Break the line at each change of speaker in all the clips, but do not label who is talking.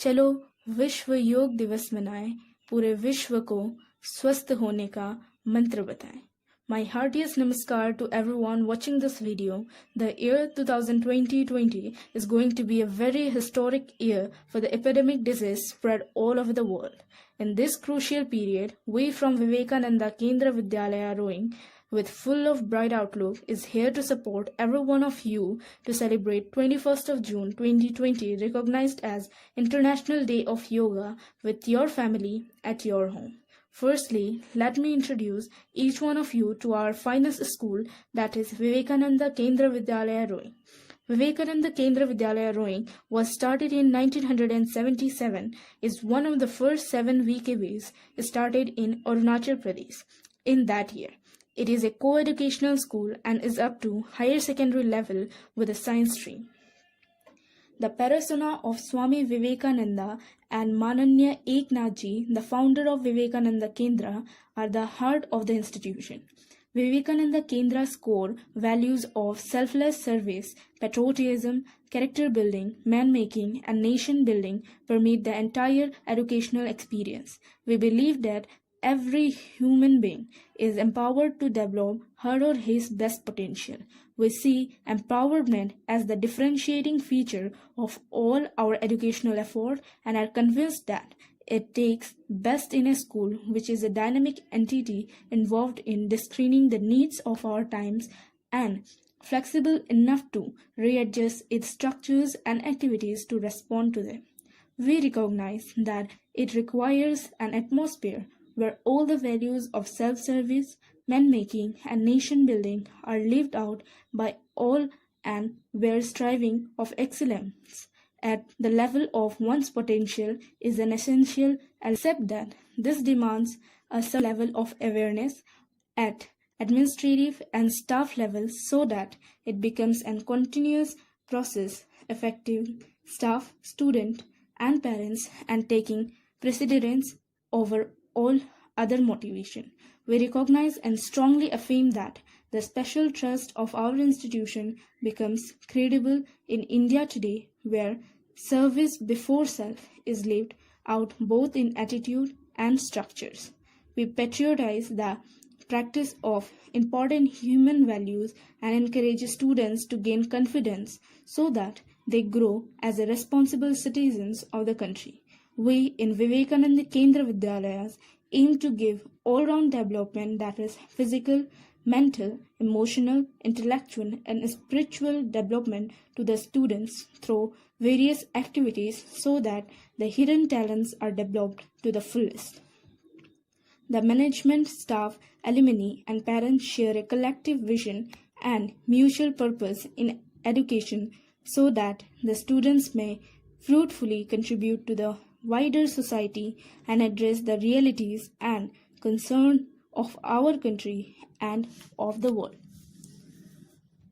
चलो विश्व योग दिवस मनाएं, पूरे विश्व को स्वस्थ होने का मंत्र बताएं. My heartiest namaskar to everyone watching this video. The year 2020 is going to be a very historic year for the epidemic disease spread all over the world. In this crucial period, we from Vivekananda Kendra Vidyalaya Roing, with full of bright outlook, is here to support every one of you to celebrate 21st of June 2020, recognized as International Day of Yoga with your family at your home. Firstly, let me introduce each one of you to our finest school, that is Vivekananda Kendra Vidyalaya Roing. Vivekananda Kendra Vidyalaya Roing was started in 1977, is one of the first 7 VKVs started in Arunachal Pradesh in that year. It is a co-educational school and is up to higher secondary level with a science stream. The persona of Swami Vivekananda and Mananya Eknathji, the founder of Vivekananda Kendra, are the heart of the institution. Vivekananda Kendra's core values of selfless service, patriotism, character building, man-making, and nation-building permeate the entire educational experience. We believe that every human being is empowered to develop her or his best potential. We see empowerment as the differentiating feature of all our educational effort and are convinced that it takes best in a school which is a dynamic entity involved in discerning the needs of our times and flexible enough to readjust its structures and activities to respond to them. We recognize that it requires an atmosphere where all the values of self-service, man-making, and nation-building are lived out by all and where striving of excellence at the level of one's potential is an essential, except that this demands a certain level of awareness at administrative and staff levels so that it becomes a continuous process, effective staff, student, and parents, and taking precedence over all other motivation. We recognize and strongly affirm that the special trust of our institution becomes credible in India today, where service before self is lived out both in attitude and structures. We patriotize the practice of important human values and encourage students to gain confidence so that they grow as a responsible citizens of the country. We in Vivekananda Kendra Vidyalayas aim to give all-round development, that is physical, mental, emotional, intellectual, and spiritual development to the students through various activities so that the hidden talents are developed to the fullest. The management, staff, alumni, and parents share a collective vision and mutual purpose in education so that the students may fruitfully contribute to the wider society and address the realities and concerns of our country and of the world.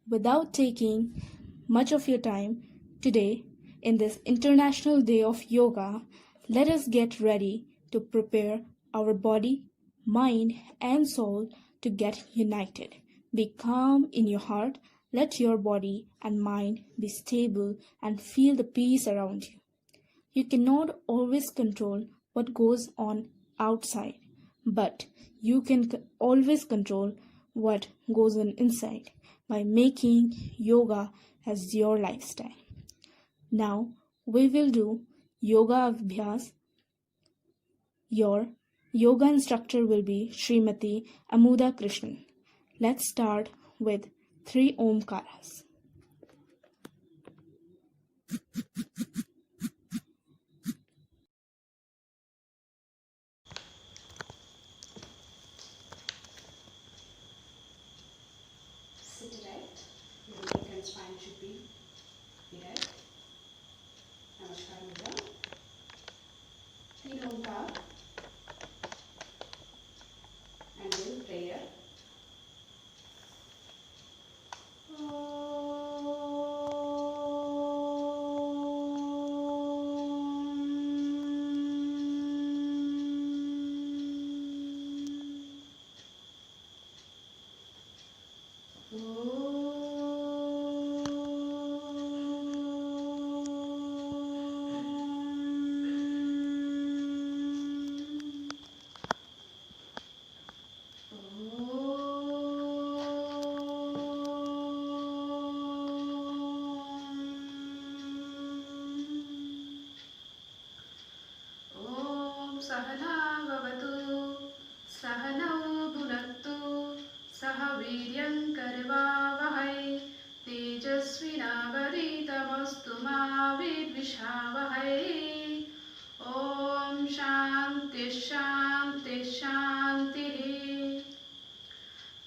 Without taking much of your time today, in this International Day of Yoga, let us get ready to prepare our body, mind, and soul to get united. Be calm in your heart. Let your body and mind be stable and feel the peace around you. You cannot always control what goes on outside, but you can always control what goes on inside by making yoga as your lifestyle. Now we will do yoga abhyas. Your yoga instructor will be Srimati Amuda Krishnan. Let's start with 3 Omkaras.
Sit erect. Your neck and spine should be erect. Namaskar Mudra. 3 Omkar. And then prayer. Om. द्विषावहै Om shanti shanti shanti.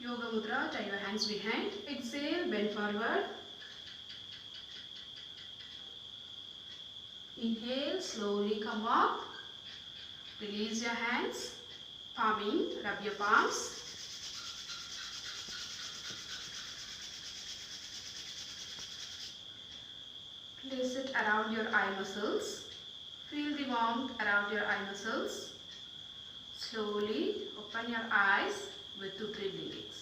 Yoga Mudra, tie your hands behind. Exhale, bend forward. Inhale, slowly come up. Release your hands. Palming, rub your palms. Place it around your eye muscles. Feel the warmth around your eye muscles. Slowly open your eyes with 2-3 blinkings.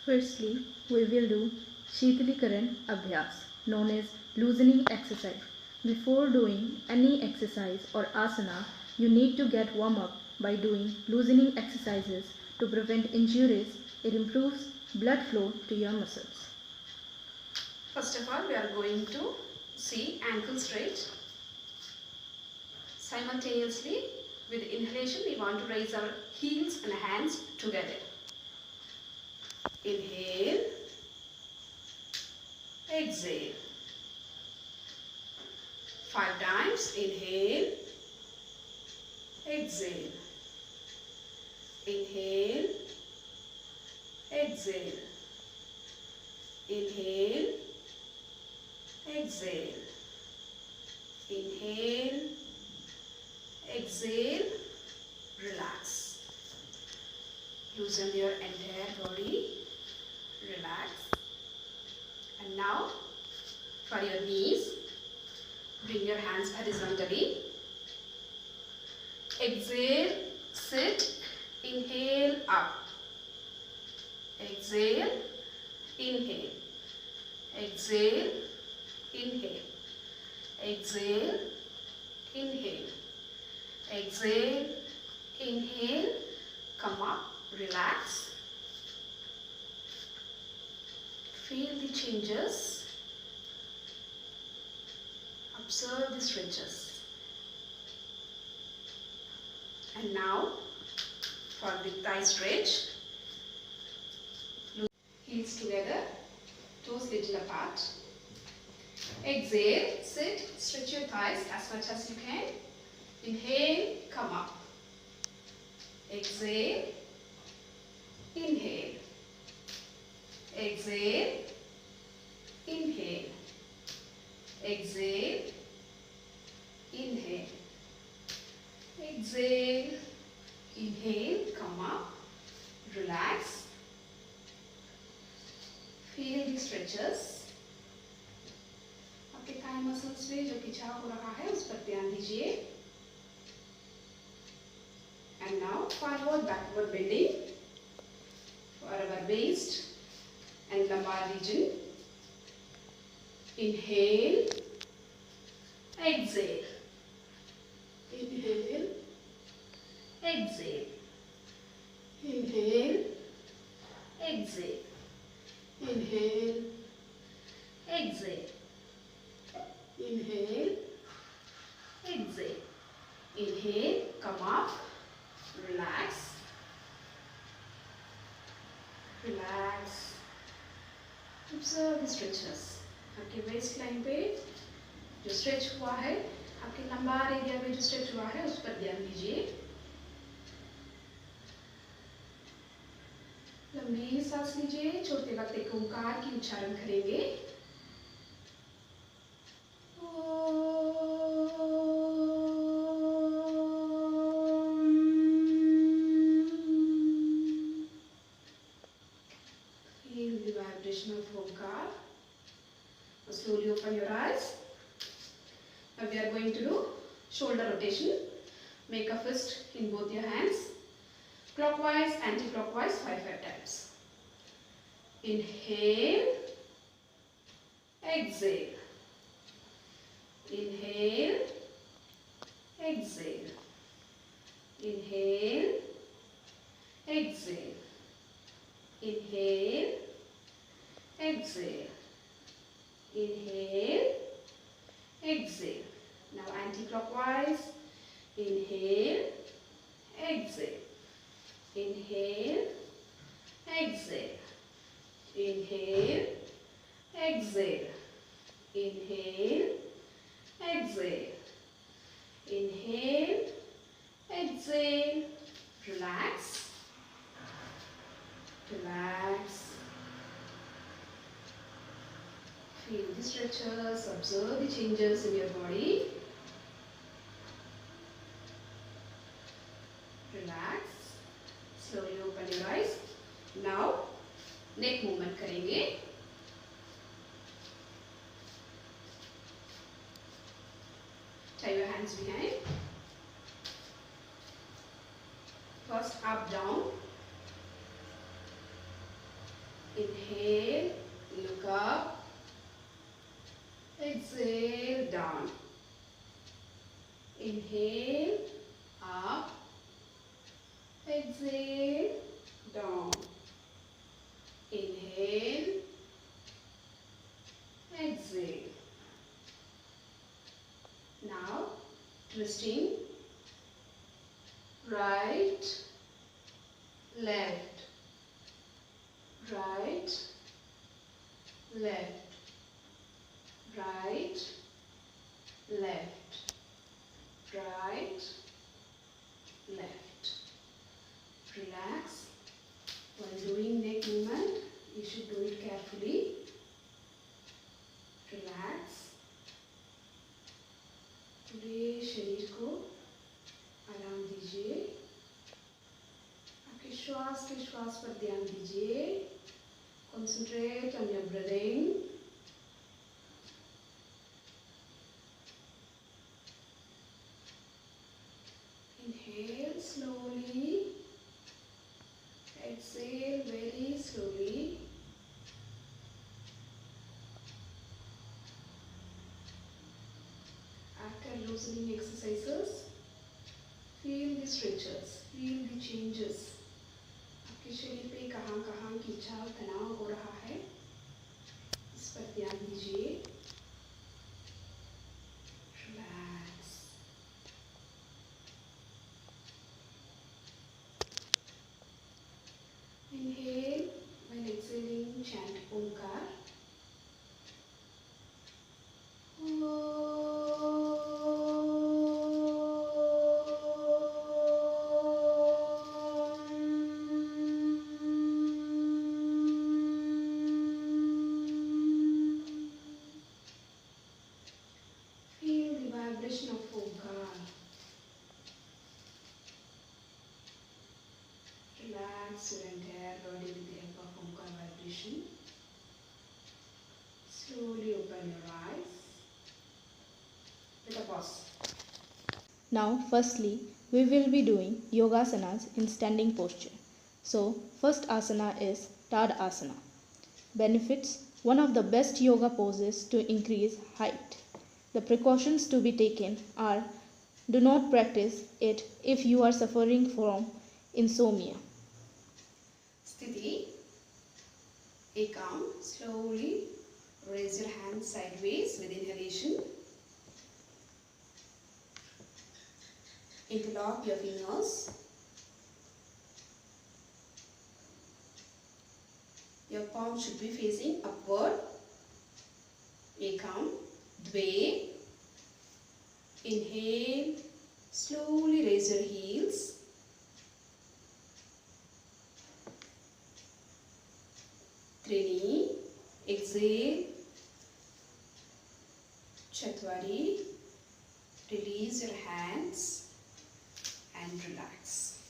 Firstly, we will do Shithalikaran Abhyas, known as loosening exercise. Before doing any exercise or asana, you need to get warm up by doing loosening exercises to prevent injuries. It improves blood flow to your muscles.
First of all, we are going to see ankle stretch. Simultaneously, with inhalation, we want to raise our heels and hands together. Inhale, exhale. 5 times. Inhale, exhale. Inhale, exhale. Inhale, exhale. Inhale, exhale. Relax. Loosen your entire body. Relax. And now for your knees, bring your hands horizontally. Exhale, sit. Inhale, up. Exhale, inhale. Exhale, inhale. Exhale, inhale. Exhale, inhale. Come up, relax. Feel the changes. Observe the stretches. And now for the thigh stretch. Heels together, toes little apart. Exhale, sit, stretch your thighs as much as you can. Inhale, come up. Exhale, inhale. Exhale, inhale. Exhale, inhale. Exhale, inhale, come up, relax. Feel the stretches. आपके thigh muscles में जो खिंचाव हो रहा है उस पर ध्यान दीजिए. And now forward backward bending for our waist and lumbar region. Inhale, exhale. Inhale, exhale. Inhale, exhale. Inhale, exhale. Inhale, exhale. Inhale, come up, relax. Relax. Observe the stretches. आपके वेस्ट लाइन पे जो stretch हुआ है, आपके lumbar area में जो stretch हुआ है उस पर ध्यान दीजिए. लंबी सांस लीजिए. छोड़ते वक्त एक ओंकार की उच्चारण करेंगे. Feel the vibration of onkar. Slowly open your eyes. Now we are going to do shoulder rotation. Make a fist in both your hands. Clockwise, anti-clockwise 5 times. Inhale, exhale. Inhale, exhale. Inhale, exhale. Inhale, exhale. Inhale, exhale. Now anti-clockwise. Inhale. exhale, relax, relax. Feel the stretches, observe the changes in your body. Relax, slowly open your eyes. Now neck movement करेंगे. Tie your hands behind. First up, down. Inhale, look up. Exhale, down. Inhale, up. Exhale, down. Inhale, exhale. Now, twisting. Right, left. Right, left. Right, left. Right, left. Relax. While doing neck movement, you should do it carefully. Relax. पूरे शरीर को आराम दीजिए. आपके श्वास के श्वास पर ध्यान दीजिए. Concentrate on your breathing. Inhale slowly. Exhale very slowly. After loosening exercises, feel the stretches, feel the changes. आपके शरीर पे कहाँ कहाँ खिंचाव तनाव हो रहा है, इस पर ध्यान दीजिए. Relax. Inhale, while exhaling, chant Omkar. Feel the vibration of Omkar. Relax your entire body with the help of Omkar vibration. Slowly open your eyes. With a pause.
Now, firstly, we will be doing yogasanas in standing posture. So, first asana is Tadasana. Benefits: one of the best yoga poses to increase height. The precautions to be taken are: do not practice it if you are suffering from insomnia.
Sthiti. Ekam. Slowly raise your hands sideways with inhalation. Interlock your fingers. Your palm should be facing upward. Ekam. Dve. Inhale. Slowly raise your heels. Trini. Exhale. Chatwari. Release your hands and relax.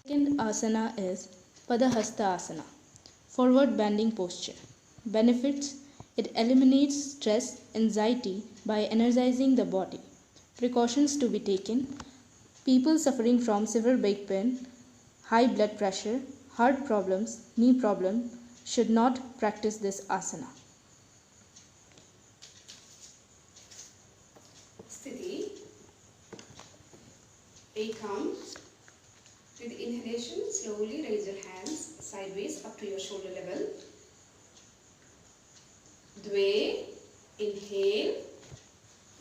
Second asana is Padahasta Asana, forward bending posture. Benefits: it eliminates stress, anxiety by energizing the body. Precautions to be taken: people suffering from severe back pain, high blood pressure, heart problems, knee problems should not practice this asana.
Sthiti. Ekam. With inhalation, slowly raise your hands sideways up to your shoulder level. Dve. Inhale.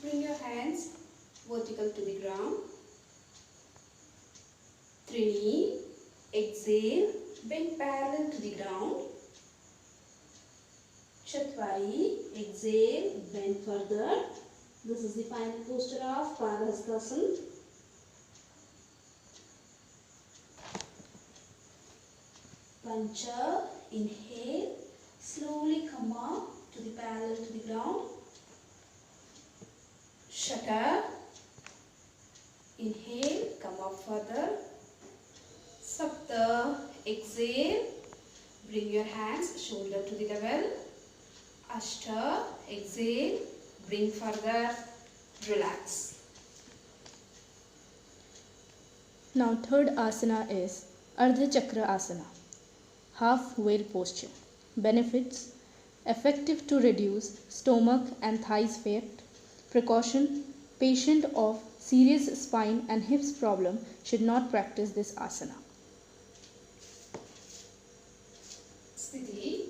Bring your hands vertical to the ground. Trini. Exhale. Bend parallel to the ground. Chatwari. Exhale, bend further. This is the final posture of Padhastasana. Pancha. Inhale. Slowly come up to the parallel to the ground. Shata. Inhale, come up further. Sapta. Exhale. Bring your hands shoulder to the level. Ashta. Exhale. Bring further. Relax.
Now third asana is Ardha Chakra Asana, half whale posture. Benefits: effective to reduce stomach and thighs fat. Precaution: patient of serious spine and hips problem should not practice this asana.
Sthiti.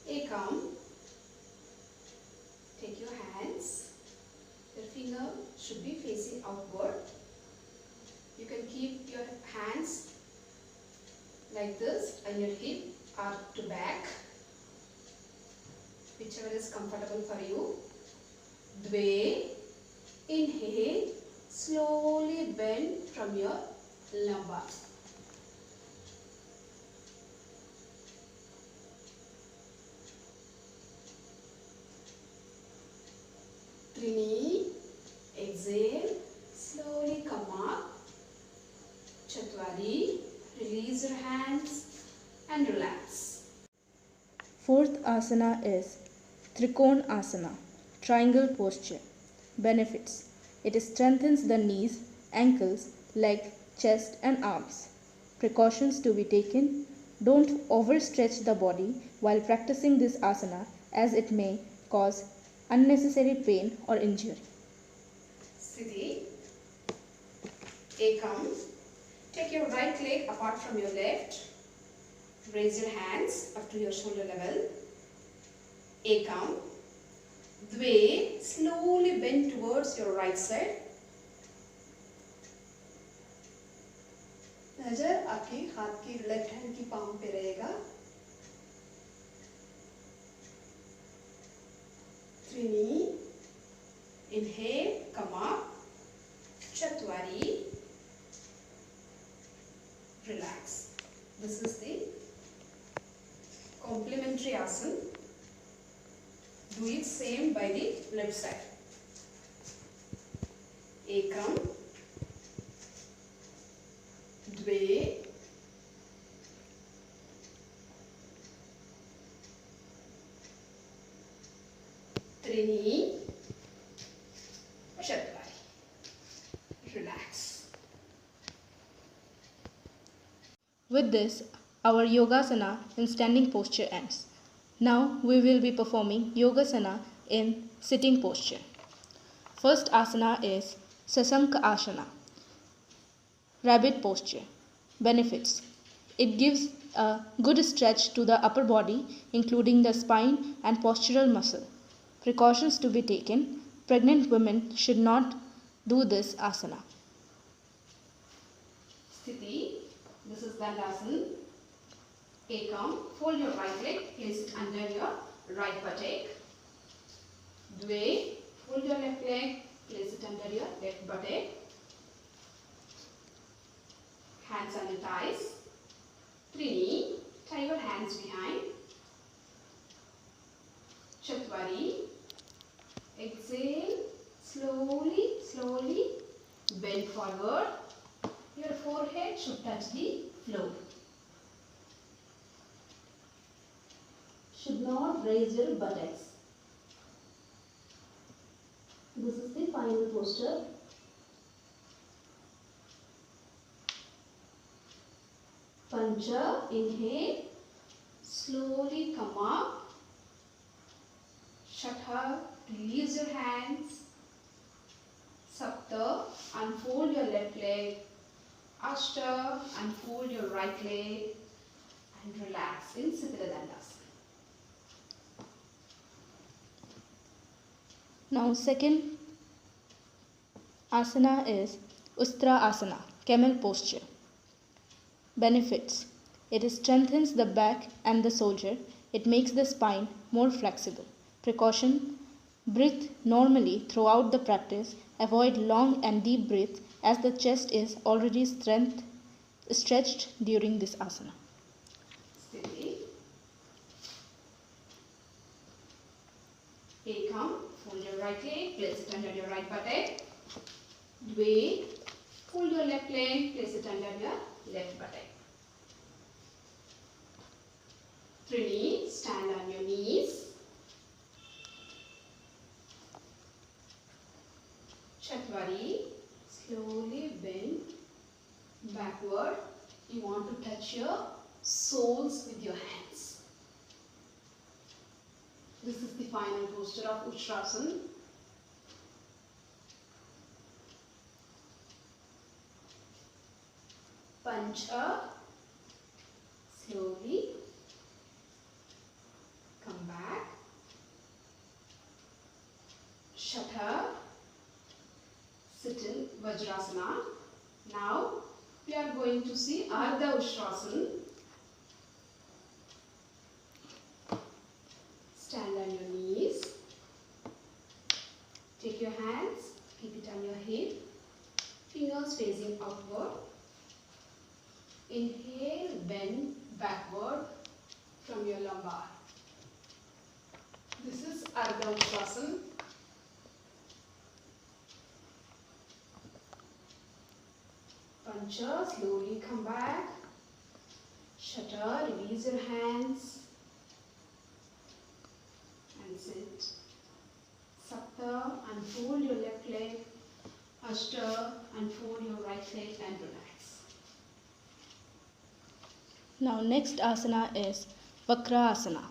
Ekam. Take your hands. Your finger should be facing outward. You can keep your hands like this and your hip are to back, whichever is comfortable for you. Dve. Inhale. Slowly bend from your lumbar. Trini. Exhale. Slowly come up. Chatwari. Release your hands and relax.
Fourth asana is Trikona Asana, triangle posture. Benefits: it strengthens the knees, ankles, leg, chest and arms. Precautions to be taken: don't overstretch the body while practicing this asana as it may cause unnecessary pain or injury.
Sthiti. Ekam. Take your right leg apart from your left. Raise your hands up to your shoulder level. Ekam. Dve. Slowly bend towards your right side. नजर आपके हाथ की left hand की palm पे रहेगा. Trini. Inhale, come up. Chatwari. Relax. This is the complementary asana. Do it same by the left side. Ekam. Dve. Trini. Chatwari. Relax.
With this, our Yogasana in standing posture ends. Now we will be performing Yogasana in sitting posture. First asana is Sasanka Asana, rabbit posture. Benefits: it gives a good stretch to the upper body, including the spine and postural muscle. Precautions to be taken: pregnant women should not do this asana.
Sthiti. This is Dandasana. Ekam. Fold your right leg. Place it under your right buttock. Dve. Fold your left leg. Place it under your left buttock. Hands under thighs. Trini. Tie your hands behind. Chatwari. Exhale. Slowly, slowly bend forward. Your forehead should touch the floor. Should not raise your buttocks. This is the final posture. Pancha. Inhale. Slowly come up. Shata. Release your hands. Sapta. Unfold your left leg. Ashta. Unfold your right leg. And relax in Siddha Dandasana.
Now second asana is Ustra Asana, camel posture. Benefits: it strengthens the back and the shoulder, It makes the spine more flexible. Precaution: breathe normally throughout the practice. Avoid long and deep breaths as the chest is already stretched during this asana.
Steady. Ekam, fold your right leg, place it under your right buttock. Dve, fold your left leg, place it under your left buttock. Trini, stand on your knees. Chatwari, slowly bend backward. You want to touch your soles with your hands. This is the final posture of Ustrasana. Pancha, slowly come back. Shata, sit in Vajrasana. Now we are going to see Ardha Ustrasana. Stand on your knees. Take your hands, keep it on your hip, fingers facing outward. Inhale, bend backward from your lumbar. This is Ardha Ustrasana. Pancha, slowly come back. Shata, release your hands and sit. Sapta, unfold your left leg. Ashta, unfold your right leg and relax.
Now next asana is Vakrasana,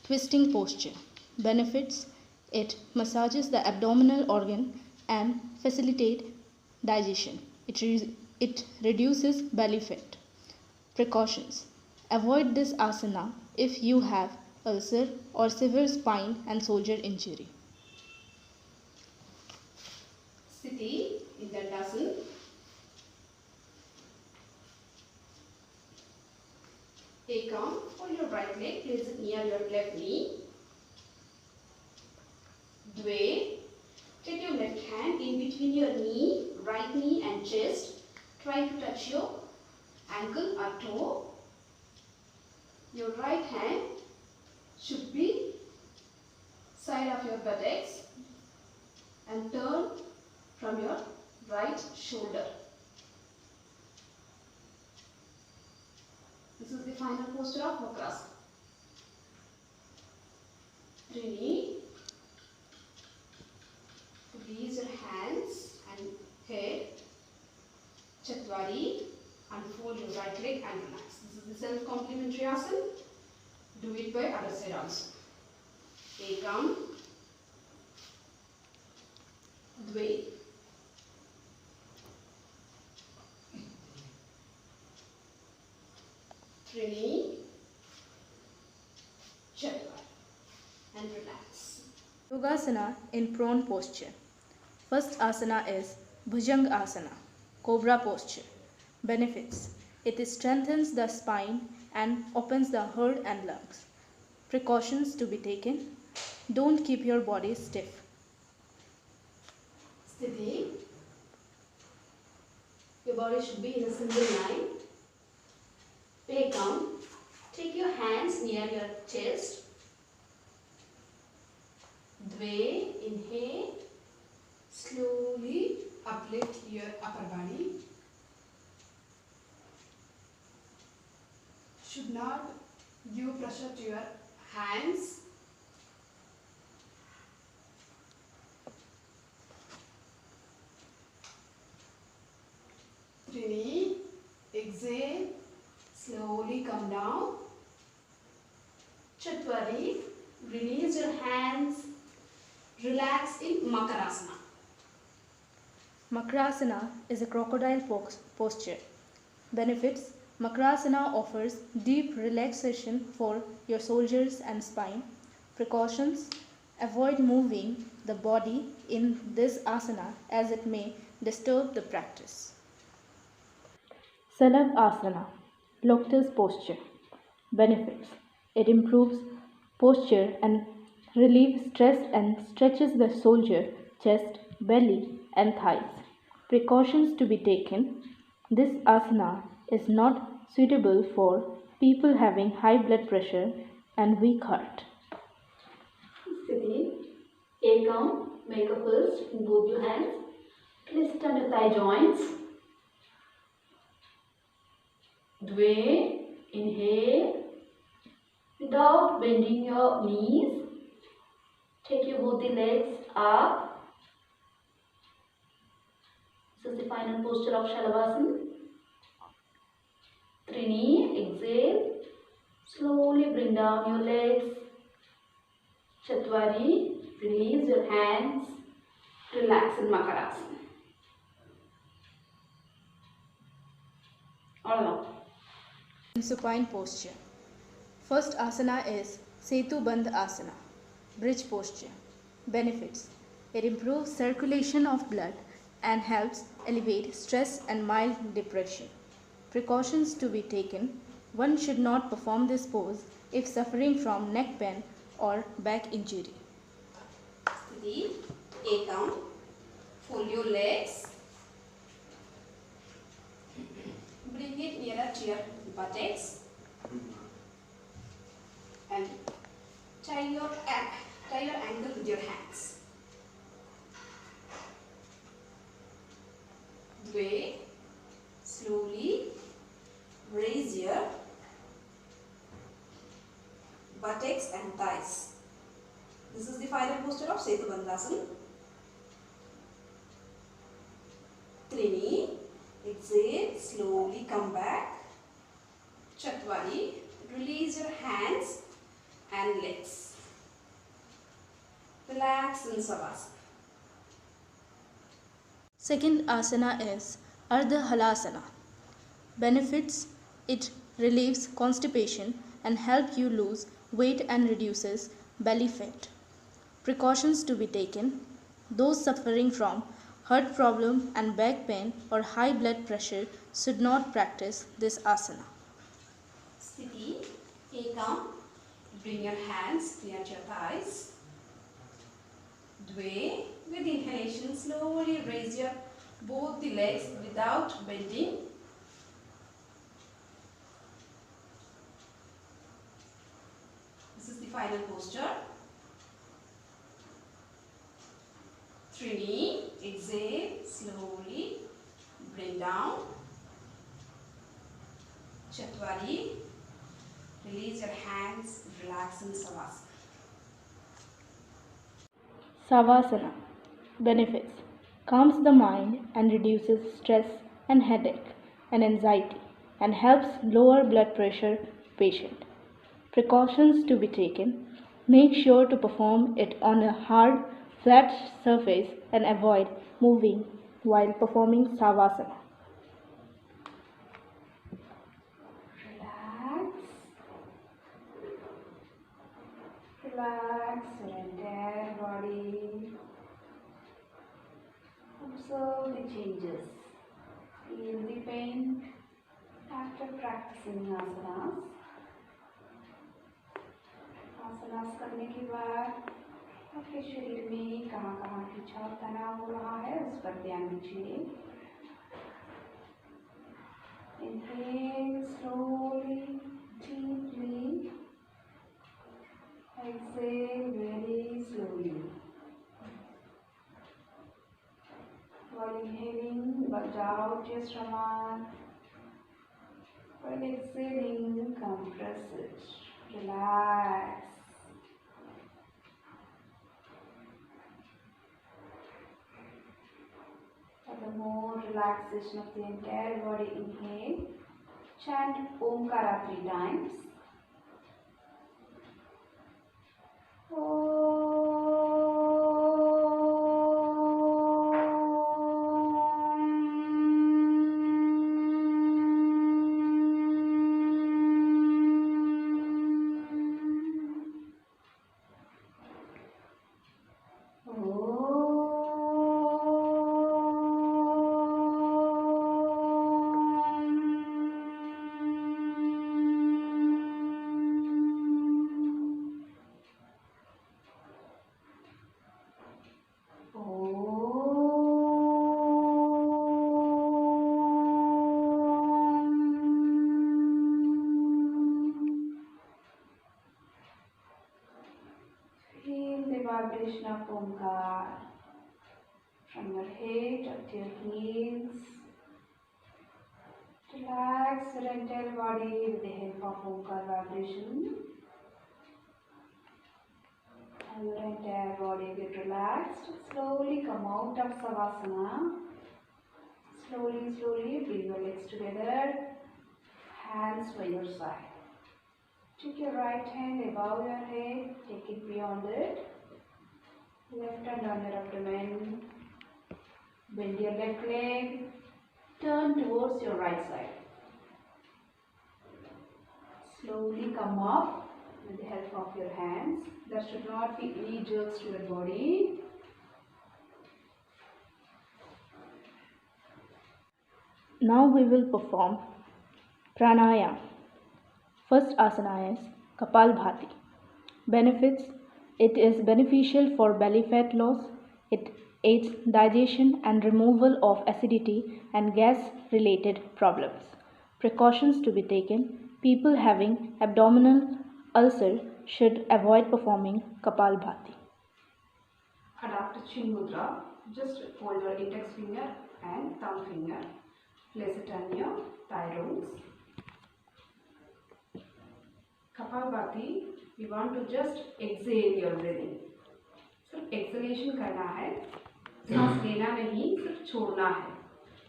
twisting posture. Benefits: it massages the abdominal organ and facilitates digestion. It reduces belly fat. Precautions: avoid this asana if you have ulcer or severe spine and shoulder injury.
Sthiti in Dandasana. Ekam, hold your right leg, place it near your left knee. Dve, take your left hand in between your knee, right knee and chest. Try to touch your ankle or toe. Your right hand should be side of your buttocks and turn from your right shoulder. This is the final posture of Vakrasana. Trini, release your hands and head. Chatwari, unfold your right leg and relax. This is the self-complementary asana. Do it by other side also. Ekam, Dve, Trini, Chatwari and relax.
Yogasana in prone posture. First asana is Bhujanga Asana, cobra posture. Benefits: it strengthens the spine and opens the heart and lungs. Precautions to be taken: don't keep your body stiff.
Sthiti, your body should be in a single line. Ekam, take your hands near your chest. Dve, inhale. Slowly uplift your upper body. Should not give pressure to your hands. Trini, exhale. Slowly come down. Chatwari, release your hands. Relax in Makarasana.
Makrasana is a crocodile posture. Benefits: Makrasana offers deep relaxation for your shoulders and spine. Precautions: avoid moving the body in this asana as it may disturb the practice. Salag Asana, lotus posture. Benefits: It improves posture and relieves stress and stretches the shoulder, chest, belly, and thighs. Precautions to be taken. This asana is not suitable for people having high blood pressure and weak heart.
Sitting, A count, make a fist in both your hands. Twist under thigh joints. Dve, inhale. Without bending your knees, take your both the legs up. This is the final posture of Shalabhasana. Trini, exhale. Slowly bring down your legs. Chatwari, release your hands. Relax in Makarasana. All now.
In supine posture. First asana is Setu Bandh Asana, bridge posture. Benefits. It improves circulation of blood and helps alleviate stress and mild depression. Precautions to be taken. One should not perform this pose if suffering from neck pain or back injury.
Sthiti, A count. Fold your legs. Bring it nearer to your buttocks. And tie your ankle with your hands. Dve, slowly raise your buttocks and thighs. This is the final posture of Setu Bandhasana. Trini, exhale, slowly come back. Chatwari, release your hands and legs. Relax in Savasana.
Second asana is Ardha Halasana. Benefits. It relieves constipation and helps you lose weight and reduces belly fat. Precautions to be taken. Those suffering from heart problem and back pain or high blood pressure should not practice this asana.
Sthiti, A count. Bring your hands near to your thighs. Dve, with inhalation, slowly raise your both the legs without bending. This is the final posture. Trini, exhale, slowly bring down. Chatwari, release your hands, relax in Savasana.
Savasana. Benefits. Calms the mind and reduces stress and headache and anxiety and helps lower blood pressure patient. Precautions to be taken. Make sure to perform it on a hard, flat surface and avoid moving while performing Savasana.
Relax. Relax your entire body. Observe the changes. Feel the pain after practicing asanas. आसनास करने के बाद आपके शरीर में कहाँ कहाँ खिंचाव तनाव हो रहा है उस पर ध्यान दीजिए. Inhale slowly, deeply. Exhale very slowly. While inhaling, bulge out your stomach. While exhaling, compress it. Relax. For the more relaxation of the entire body, inhale. Chant Omkara 3 times. vibration of Omkar from your head up to your heels. Relax your entire body with the help of Omkar vibration. And your entire body get relaxed. Slowly come out of Savasana. Slowly, slowly bring your legs together. Hands by your side. Take your right hand above your head. Take it beyond it. Left hand on your abdomen. Bend your left leg. Turn towards your right side. Slowly come up with the help of your hands. There should not be any jerks to your body.
Now we will perform pranayama. First asana is Kapalbhati. Benefits: it is beneficial for belly fat loss. It aids digestion and removal of acidity and gas related problems. Precautions to be taken: people having abdominal ulcer should avoid performing Kapalbhati.
Adopt chin mudra. Just hold your index finger and thumb finger. Place it on your thigh rolls. Kapalbhati, we want to just exhale your breathing. सिर्फ acceleration करना है, सांस लेना नहीं, सिर्फ छोड़ना है.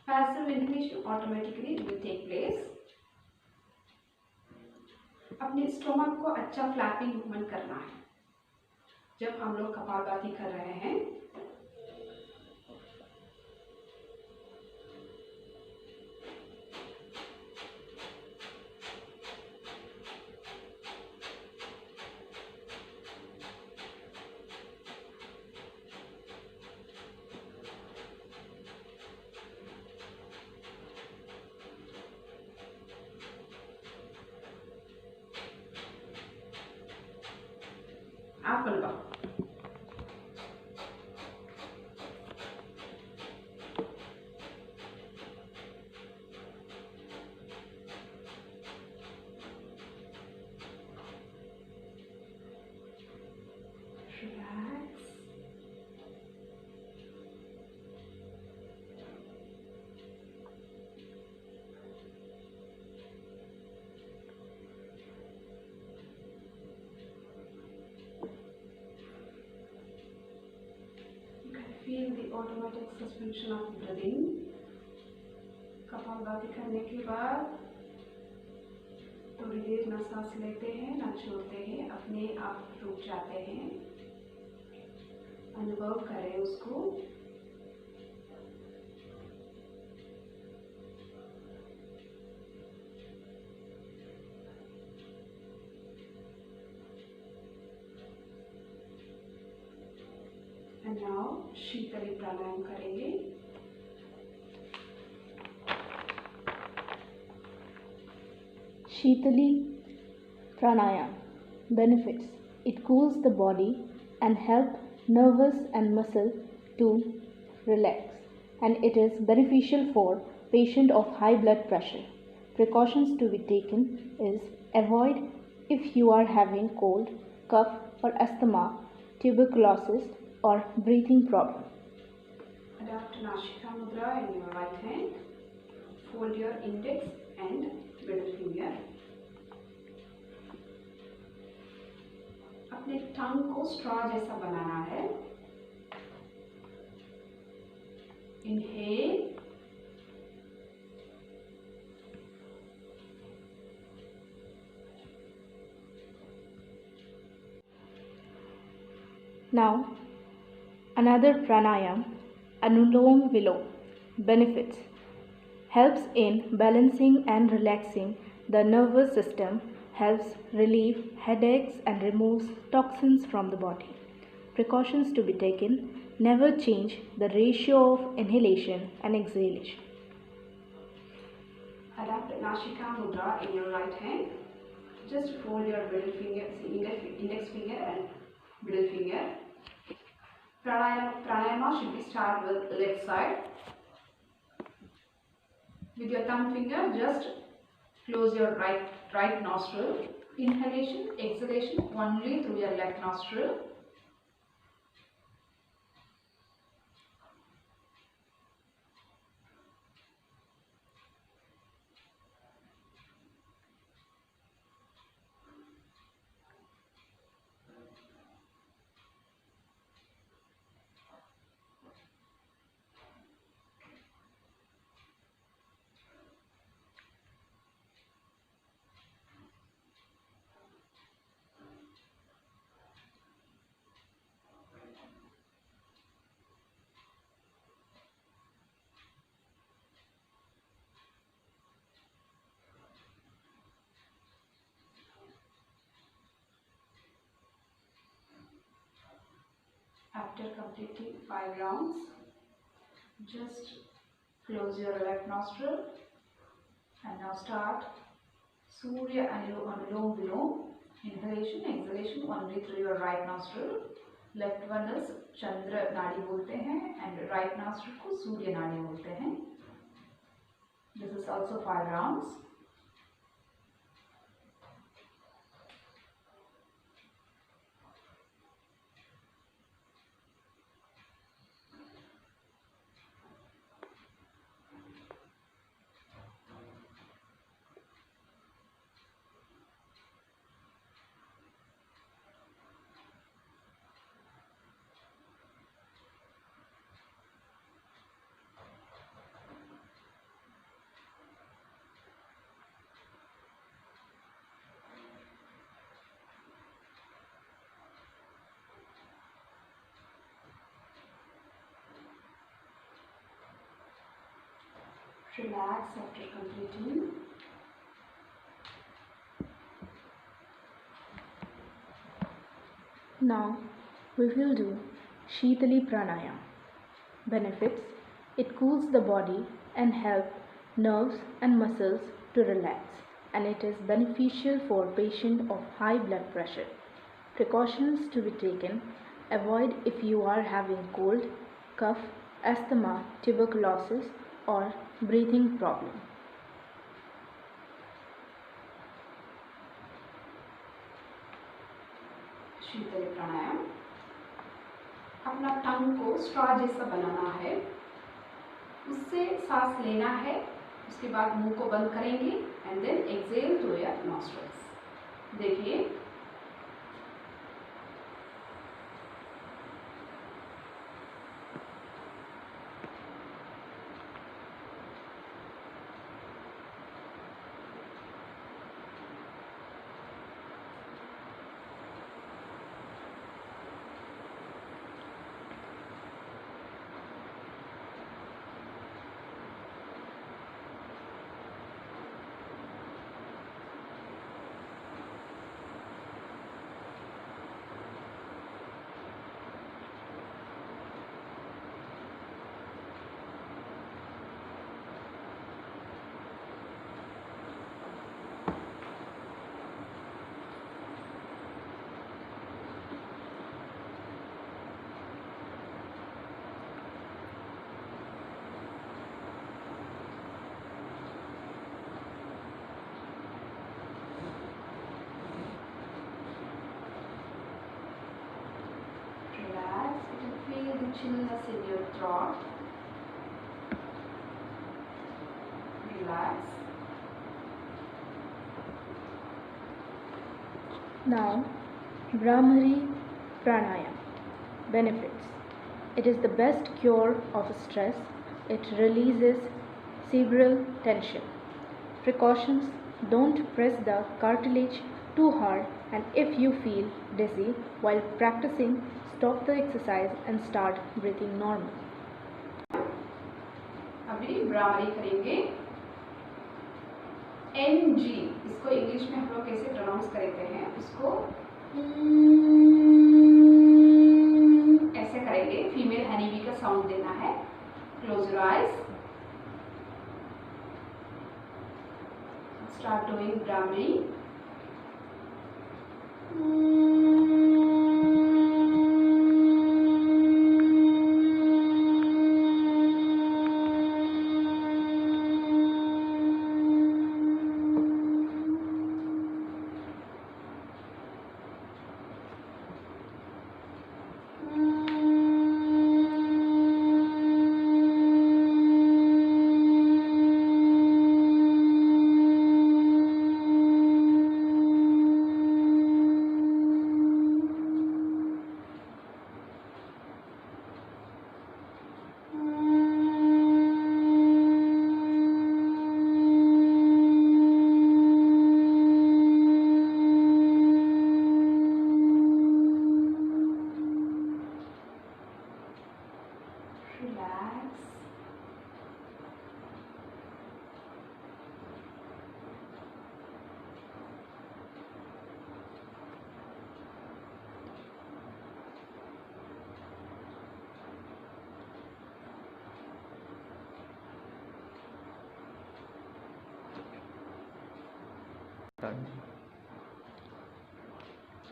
Passive inhalation automatically will take place. अपने स्टोमक को अच्छा फ्लैपिंग मूवमेंट करना है. जब हम लोग कपालभाति कर रहे हैं, apple bow. Relax. Feel the automatic suspension of breathing. Kapalbhati करने के बाद थोड़ी देर ना सांस लेते हैं ना छोड़ते हैं, अपने आप रुक जाते हैं. अनुभव करें उसको. And now शीतली प्राणायाम करेंगे.
Shitali Pranayam. Benefits: it cools the body and help nervous and muscle to relax, and it is beneficial for patient of high blood pressure. Precautions to be taken is avoid if you are having cold, cough or asthma, tuberculosis or breathing problem.
Adopt Nashika Mudra in your right hand. Fold your index and middle finger. अपने टंग को straw जैसा बनाना है. Inhale.
Now, another pranayam, Anulom Vilom. Benefits: helps in balancing and relaxing the nervous system, helps relieve headaches and removes toxins from the body. Precautions to be taken: never change the ratio of inhalation and exhalation.
Adopt Nashika Mudra in your right hand. Just fold your middle finger, index finger and middle finger. Pranayama should be start with left side. With your thumb finger, just close your right nostril. Inhalation, exhalation only through your left nostril. After completing 5 rounds, just close your left nostril and now start Surya Anulom Vilom. Inhalation, exhalation only through your right nostril. Left one is Chandra Nadi बोलते हैं and right nostril को Surya Nadi बोलते हैं. This is also 5 rounds. Relax after completing.
Now we will do Shitali Pranayam. Benefits: it cools the body and helps nerves and muscles to relax, and it is beneficial for patients of high blood pressure. Precautions to be taken: avoid if you are having cold, cough, asthma, tuberculosis or breathing problem.
शीतली प्राणायाम. अपना टंग को straw जैसा बनाना है, उससे सांस लेना है, उसके बाद मुंह को बंद करेंगे and then exhale through your nostrils. देखिए, feel the chillness in your throat. Relax.
Now, Brahmari Pranayam. Benefits: it is the best cure of stress. It releases cerebral tension. Precautions: don't press the cartilage too hard, and if you feel dizzy while practicing, stop the exercise and start breathing normal.
अभी ब्राह्मरी करेंगे. NG, इसको English में हम लोग कैसे pronounce करते हैं, उसको ऐसे करेंगे. फीमेल हनी बी का साउंड देना है. Close your eyes. Start doing bhramari.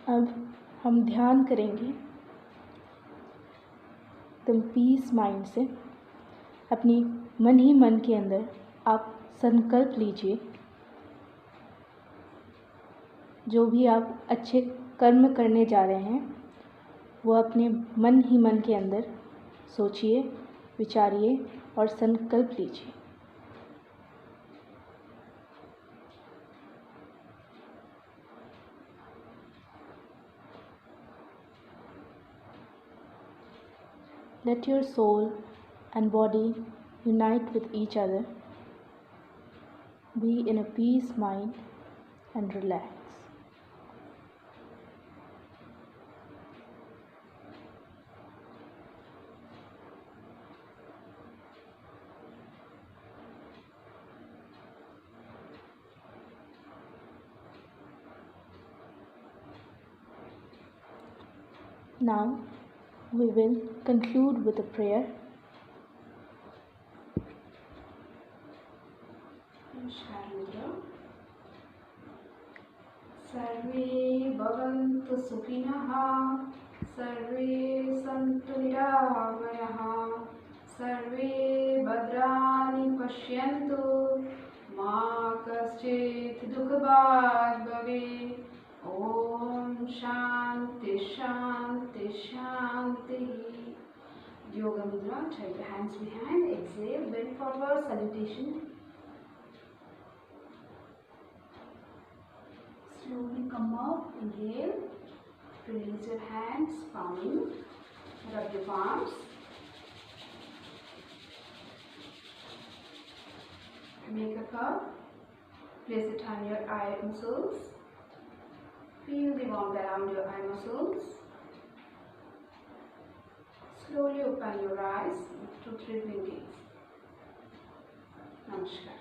अब हम ध्यान करेंगे। तुम पीस माइंड से अपनी मन ही मन के अंदर आप संकल्प लीजिए, जो भी आप अच्छे कर्म करने जा रहे हैं वो अपने मन ही मन के अंदर सोचिए, विचारिए और संकल्प लीजिए। Let your soul and body unite with each other. Be in a peace mind and relax. Now we will conclude with a prayer.
नमस्कार मित्रों, सर्वे भवन्तु सुखिनः, सर्वे सन्तु निरामयाः, सर्वे भद्राणि पश्यन्तु, मा कश्चित् दुःखभाग् भवेत्। ॐ शान्ति शान्ति शान्तिः। Yoga Mudra, take the hands behind, exhale, bend forward, salutation. Slowly come up, inhale, release your hands, palming, rub your palms. Make a cup, place it on your eye muscles. Feel the warmth around your eye muscles. Slowly open your eyes with 2-3 blinkings. Namaskar.